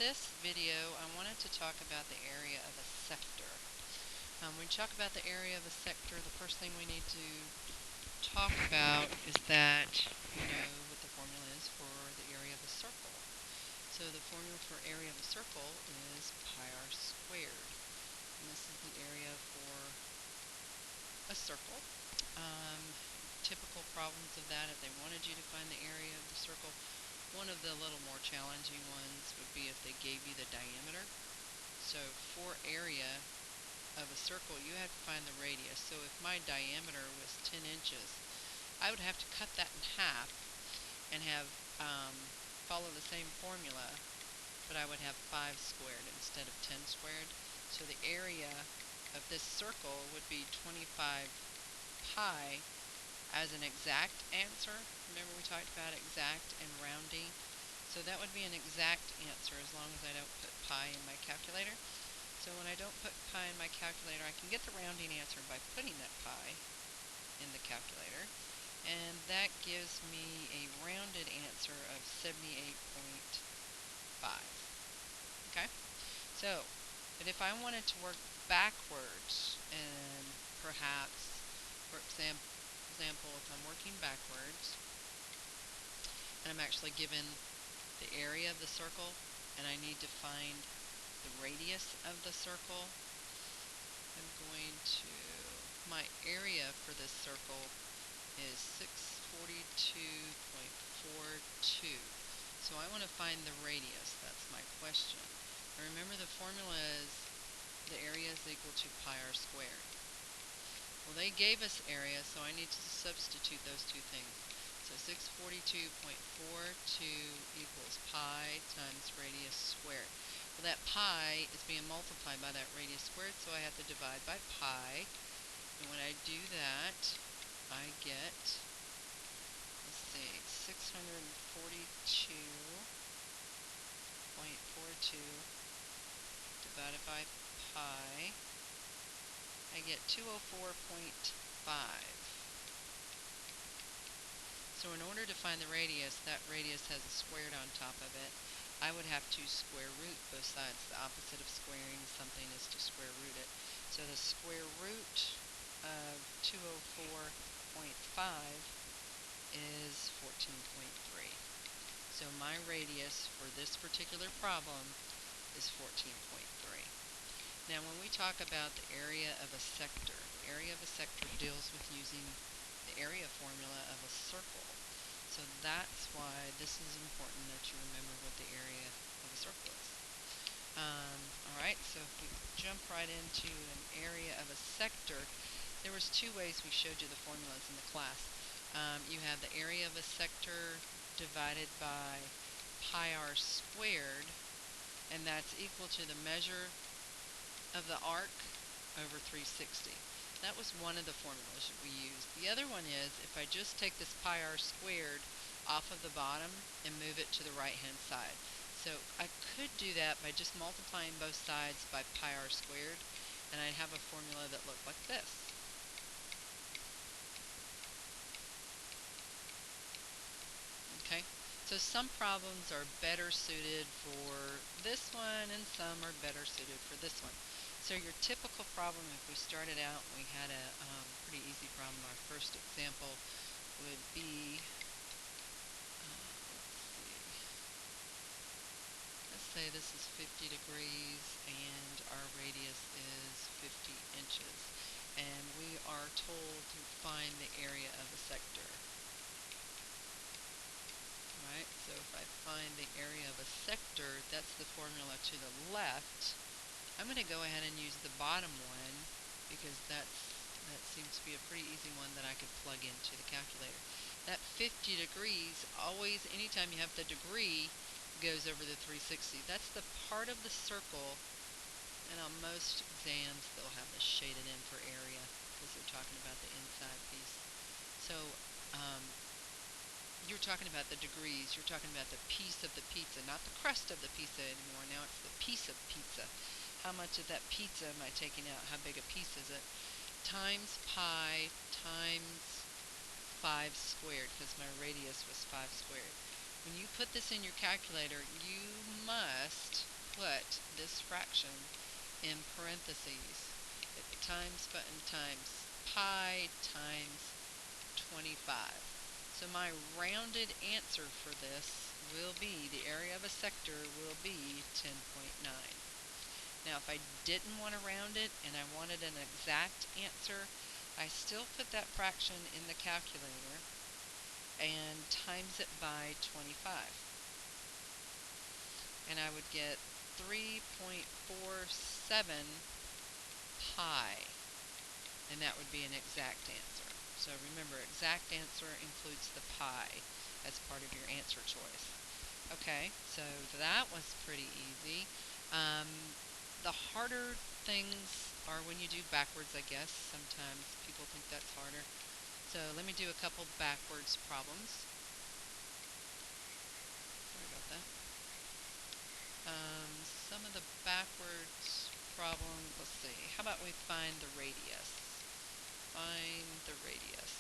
this video, I wanted to talk about the area of a sector. When we talk about the area of a sector, the first thing we need to talk about is that you know what the formula is for the area of a circle. So the formula for area of a circle is pi r squared. And this is the area for a circle. Um, Typical problems of that, if they wanted you to find the area of the circle, one of the little more challenging ones would be if they gave you the diameter. So for area of a circle, you have to find the radius. So if my diameter was 10 inches, I would have to cut that in half and have follow the same formula, but I would have 5 squared instead of 10 squared. So the area of this circle would be 25 pi as an exact answer. Remember we talked about exact and rounding? So that would be an exact answer as long as I don't put pi in my calculator. So when I don't put pi in my calculator, I can get the rounding answer by putting that pi in the calculator. And that gives me a rounded answer of 78.5. Okay? So, but if I wanted to work backwards, and perhaps, for example, if I'm working backwards, and I'm actually given the area of the circle, and I need to find the radius of the circle, I'm going to, my area for this circle is 642.42. So I want to find the radius. That's my question. And remember the formula is the area is equal to pi r squared. Well, they gave us area, so I need to substitute those two things. So 642.42 equals pi times radius squared. Well, that pi is being multiplied by that radius squared, so I have to divide by pi. And when I do that, I get, let's see, 642.42 divided by pi. I get 204.5. So in order to find the radius, that radius has a squared on top of it. I would have to square root both sides. The opposite of squaring something is to square root it. So the square root of 204.5 is 14.3. So my radius for this particular problem is 14.3. Now when we talk about the area of a sector, the area of a sector deals with using the area formula of a circle. So that's why this is important that you remember what the area of a circle is. Alright, so if we jump right into an area of a sector, there was two ways we showed you the formulas in the class. You have the area of a sector divided by pi r squared, and that's equal to the measure of the arc over 360. That was one of the formulas that we used. The other one is if I just take this pi r squared off of the bottom and move it to the right hand side. So I could do that by just multiplying both sides by pi r squared, and I'd have a formula that looked like this. Okay, so some problems are better suited for this one and some are better suited for this one. So your typical problem, if we started out and we had a pretty easy problem, our first example would be, let's say this is 50 degrees and our radius is 50 inches. And we are told to find the area of a sector. Alright, so if I find the area of a sector, that's the formula to the left. I'm going to go ahead and use the bottom one because that seems to be a pretty easy one that I could plug into the calculator. That 50 degrees, always, anytime you have the degree, goes over the 360. That's the part of the circle, and on most exams they'll have this shaded in for area because they're talking about the inside piece. So you're talking about the degrees, you're talking about the piece of the pizza, not the crust of the pizza anymore. Now it's the piece of pizza. How much of that pizza am I taking out? How big a piece is it? Times pi times 5 squared, because my radius was 5 squared. When you put this in your calculator, you must put this fraction in parentheses. It times pi times 25. So my rounded answer for this will be, the area of a sector will be 10.9. Now if I didn't want to round it and I wanted an exact answer, I still put that fraction in the calculator and times it by 25. And I would get 3.47 pi, and that would be an exact answer. So remember, exact answer includes the pi as part of your answer choice. Okay, so that was pretty easy. The harder things are when you do backwards, I guess. Sometimes people think that's harder. So let me do a couple backwards problems. Sorry about that. Some of the backwards problems, let's see. How about we find the radius? Find the radius.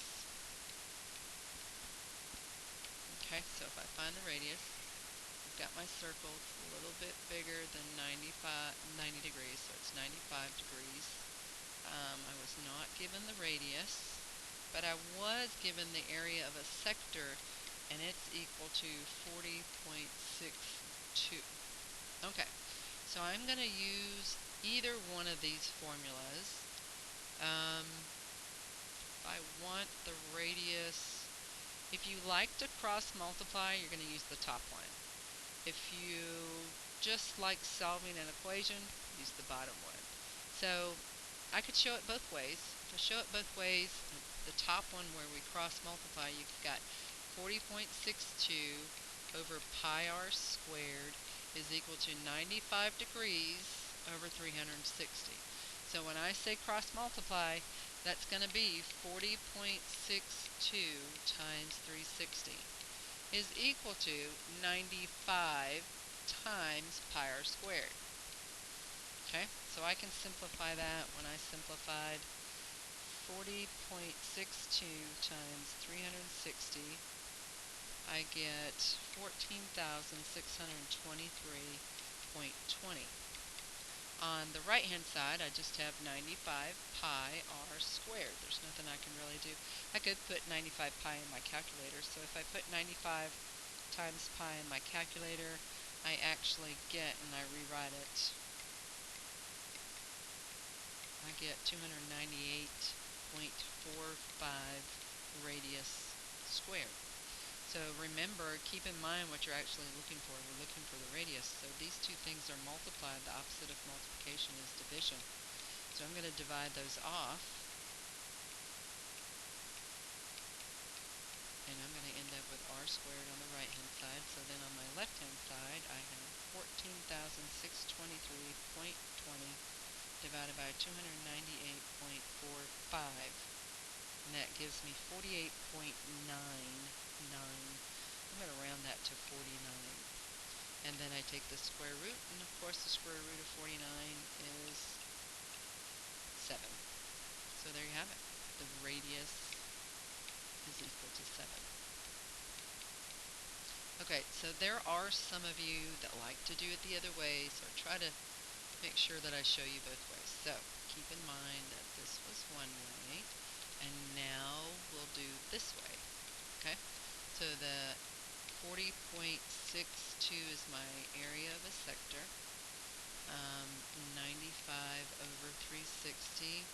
Okay, so if I find the radius, I've got my circle. It's a little bit bigger than 90 degrees, so it's 95 degrees. I was not given the radius, but I was given the area of a sector, and it's equal to 40.62. Okay, so I'm going to use either one of these formulas. If I want the radius, if you like to cross multiply, you're going to use the top one. If you just like solving an equation, use the bottom one. So I could show it both ways. If I show it both ways, the top one where we cross multiply, you've got 40.62 over pi r squared is equal to 95 degrees over 360. So when I say cross multiply, that's going to be 40.62 times 360 is equal to 95 times pi r squared. Okay, so I can simplify that. When I simplified 40.62 times 360, I get 14,623.20. On the right hand side, I just have 95 pi r squared. There's nothing I can really do. I could put 95 pi in my calculator, so if I put 95 times pi in my calculator, I actually get, and I rewrite it, I get 298.45 radius squared. So remember, keep in mind what you're actually looking for. We're looking for the radius. So these two things are multiplied. The opposite of multiplication is division. So I'm going to divide those off. And I'm going to end up with r squared on the right hand side. So then on my left hand side, I have 14,623.20 divided by 298.45. And that gives me 48.99. I'm going to round that to 49. And then I take the square root, and of course the square root of 49 is 7. So there you have it. The radius is equal to 7. Okay, so there are some of you that like to do it the other way, so try to make sure that I show you both ways. So keep in mind that this was one way, and now we'll do this way. Okay, so the 40.62 is my area of a sector. 95 over 360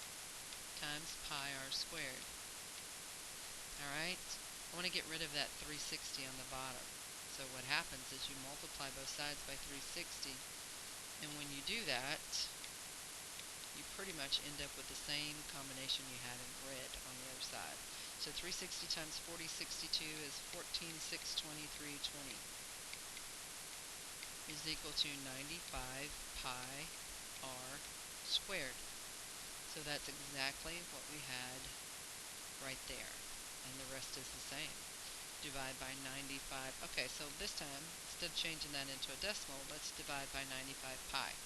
times pi r squared. Alright, I want to get rid of that 360 on the bottom. So what happens is you multiply both sides by 360, and when you do that, you pretty much end up with the same combination you had in red on the other side. So 360 times 4062 is 14,623.20 is equal to 95 pi r squared. So that's exactly what we had right there. And the rest is the same. Divide by 95. Okay, so this time, instead of changing that into a decimal, let's divide by 95 pi.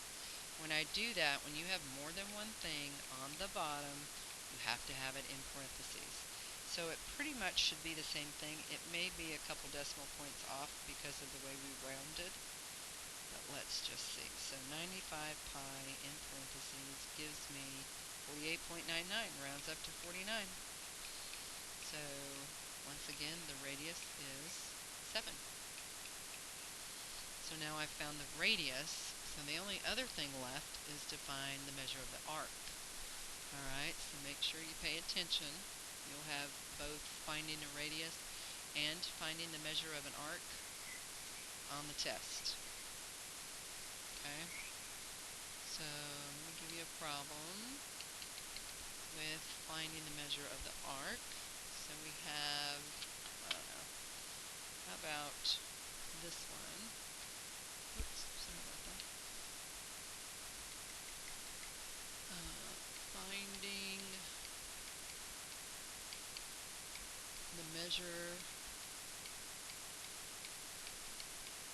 When I do that, when you have more than one thing on the bottom, you have to have it in parentheses. So it pretty much should be the same thing. It may be a couple decimal points off because of the way we rounded, but let's just see. So 95 pi in parentheses gives me 48.99, rounds up to 49. So once again, the radius is 7. So now I've found the radius, so the only other thing left is to find the measure of the arc. Alright, so make sure you pay attention. You'll have both finding a radius and finding the measure of an arc on the test. Okay, so let me give you a problem with finding the measure of the arc. So we have, I don't know, how about this one? Oops, sorry about that. Finding the measure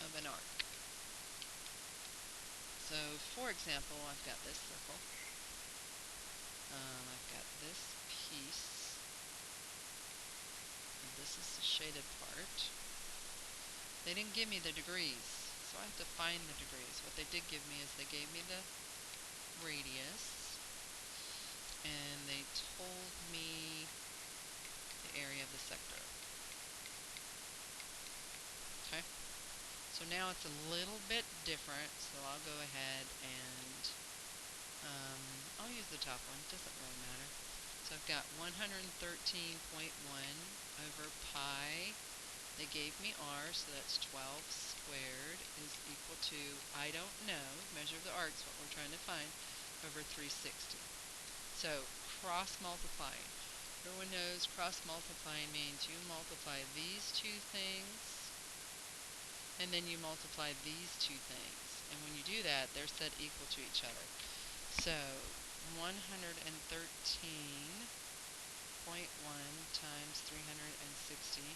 of an arc. So, for example, I've got this circle. I've got this piece. And this is the shaded part. They didn't give me the degrees, so I have to find the degrees. What they did give me is they gave me the radius, and they told me the area of the sector. Okay, so now it's a little bit different, so I'll go ahead and I'll use the top one, doesn't really matter. So I've got 113.1 over pi. They gave me r, so that's 12 squared is equal to, I don't know, measure of the arc is what we're trying to find, over 360. So cross multiplying. Everyone knows cross multiplying means you multiply these two things and then you multiply these two things. And when you do that, they're set equal to each other. So 113.1 times 360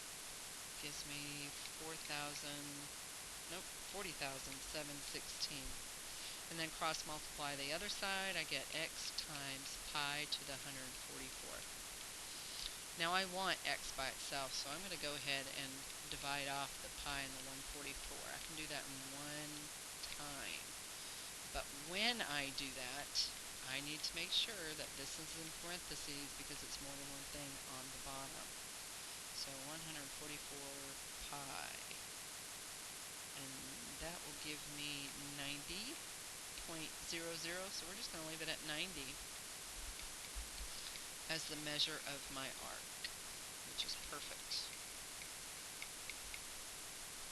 gives me 40,716. And then cross multiply the other side, I get x times pi to the 144th. Now I want x by itself, so I'm going to go ahead and divide off the pi and the 144. I can do that in one time. But when I do that, I need to make sure that this is in parentheses because it's more than one thing on the bottom. So 144 pi. And that will give me 90.00, so we're just going to leave it at 90 as the measure of my arc, which is perfect.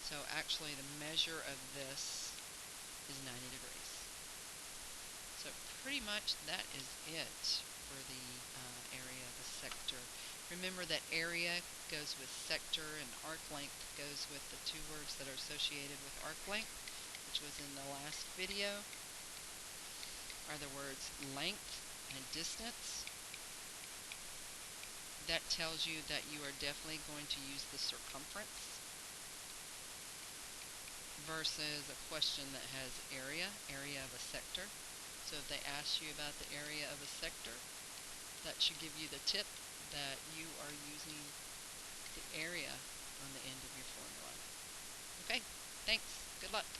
So actually the measure of this is 90 degrees. So pretty much that is it for the area of a sector. Remember that area goes with sector and arc length goes with the two words that are associated with arc length, which was in the last video, are the words length and distance. That tells you that you are definitely going to use the circumference versus a question that has area of a sector. So if they ask you about the area of a sector, that should give you the tip that you are using the area on the end of your formula. Okay, thanks. Good luck.